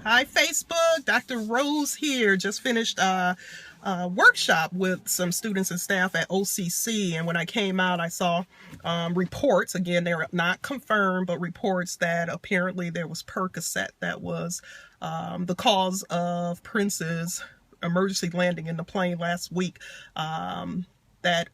Hi, Facebook. Dr. Rose here. Just finished a workshop with some students and staff at OCC. And when I came out, I saw reports. Again, they're not confirmed, but reports that apparently there was Percocet that was the cause of Prince's emergency landing in the plane last week. That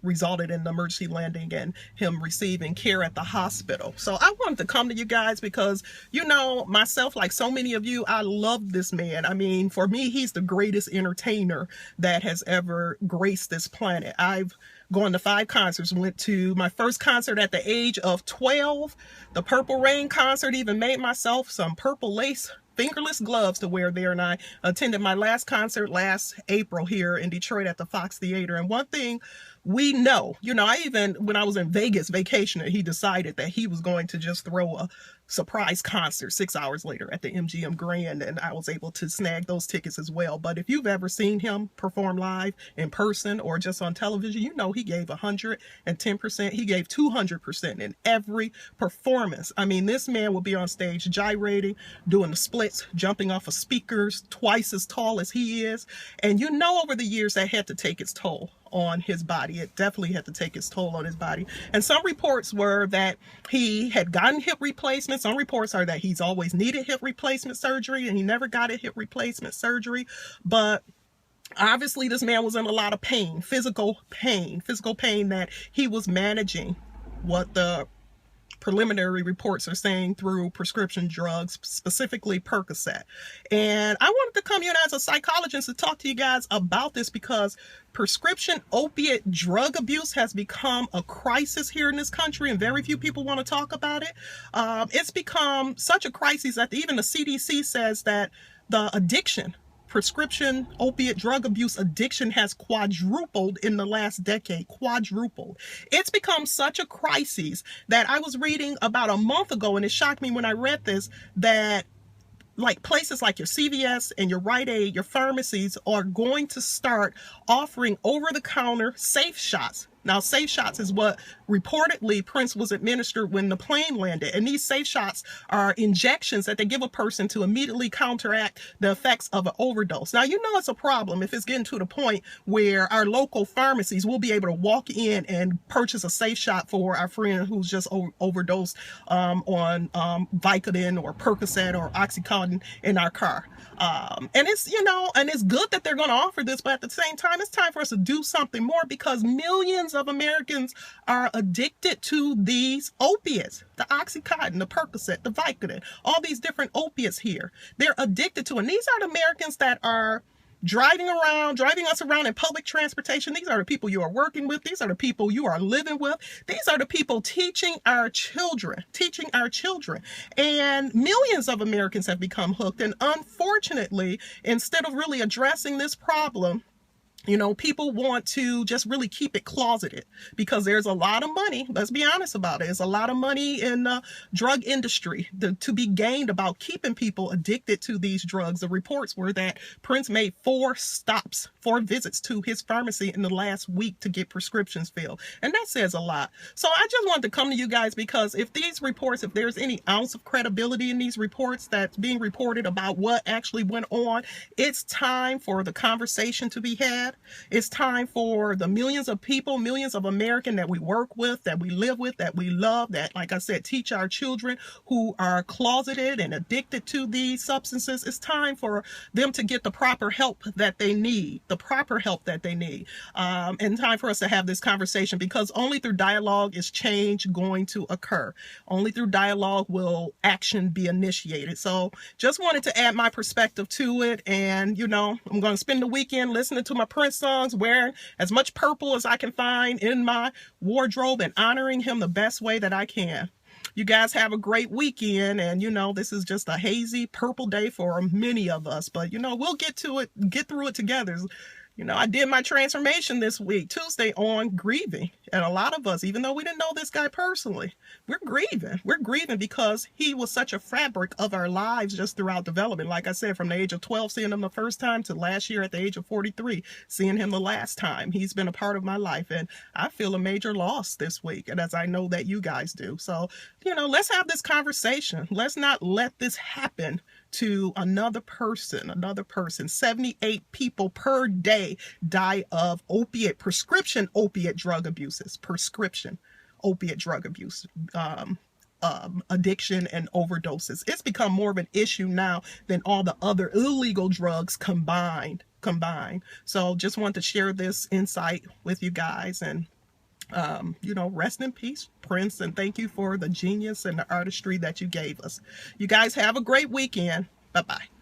resulted in the emergency landing and him receiving care at the hospital. So I wanted to come to you guys because, you know, myself, like so many of you, I love this man. I mean, for me, he's the greatest entertainer that has ever graced this planet. I've gone to 5 concerts, went to my first concert at the age of 12. The Purple Rain concert, even made myself some purple lace fingerless gloves to wear there, and I attended my last concert last April here in Detroit at the Fox Theater. And one thing we know, you know, I even, when I was in Vegas vacationing, he decided that he was going to just throw a surprise concert 6 hours later at the MGM Grand, and I was able to snag those tickets as well. But if you've ever seen him perform live in person or just on television, you know he gave 110%. He gave 200% in every performance. I mean, this man will be on stage gyrating, doing the splits, jumping off of speakers, twice as tall as he is. And you know, over the years that had to take its toll on his body. It definitely had to take its toll on his body. And some reports were that he had gotten hip replacement. Some reports are that he's always needed hip replacement surgery and he never got a hip replacement surgery. But obviously this man was in a lot of pain, physical pain that he was managing. What the preliminary reports are saying through prescription drugs, specifically Percocet. And I wanted to come in as a psychologist to talk to you guys about this because prescription opiate drug abuse has become a crisis here in this country, and very few people want to talk about it. It's become such a crisis that even the CDC says that the prescription opiate drug abuse addiction has quadrupled in the last decade. Quadrupled. It's become such a crisis that I was reading about a month ago, and it shocked me when I read this, that like places like your CVS and your Rite Aid, your pharmacies are going to start offering over-the-counter safe shots. Now, safe shots is what reportedly Prince was administered when the plane landed. And these safe shots are injections that they give a person to immediately counteract the effects of an overdose. Now, you know it's a problem if it's getting to the point where our local pharmacies will be able to walk in and purchase a safe shot for our friend who's just overdosed on Vicodin or Percocet or Oxycontin in our car. And it's, you know, and it's good that they're going to offer this, but at the same time, it's time for us to do something more because millions of Americans are addicted to these opiates, the Oxycontin, the Percocet, the Vicodin, all these different opiates here. They're addicted to, and these are the Americans that are driving us around in public transportation. These are the people you are working with. These are the people you are living with. These are the people teaching our children. And millions of Americans have become hooked. And unfortunately, instead of really addressing this problem, you know, people want to just really keep it closeted because there's a lot of money. Let's be honest about it. There's a lot of money in the drug industry to be gained about keeping people addicted to these drugs. The reports were that Prince made 4 visits to his pharmacy in the last week to get prescriptions filled. And that says a lot. So I just wanted to come to you guys because if these reports, if there's any ounce of credibility in these reports that's being reported about what actually went on, it's time for the conversation to be had. It's time for the millions of people, millions of Americans that we work with, that we live with, that we love, that, like I said, teach our children who are closeted and addicted to these substances. It's time for them to get the proper help that they need, and time for us to have this conversation because only through dialogue is change going to occur. Only through dialogue will action be initiated. So just wanted to add my perspective to it. And, you know, I'm going to spend the weekend listening to my Prince songs, wearing as much purple as I can find in my wardrobe and honoring him the best way that I can. You guys have a great weekend, and you know this is just a hazy purple day for many of us, but you know we'll get through it together. You know, I did my transformation this week, Tuesday, on grieving. And a lot of us, even though we didn't know this guy personally, we're grieving. We're grieving because he was such a fabric of our lives just throughout development. Like I said, from the age of 12, seeing him the first time, to last year at the age of 43, seeing him the last time. He's been a part of my life, and I feel a major loss this week, and as I know that you guys do. So, you know, let's have this conversation. Let's not let this happen to another person. 78 people per day die of prescription opiate drug abuses, prescription opiate drug abuse, addiction and overdoses. It's become more of an issue now than all the other illegal drugs combined. So just want to share this insight with you guys, and rest in peace, Prince, and thank you for the genius and the artistry that you gave us. You guys have a great weekend. Bye-bye.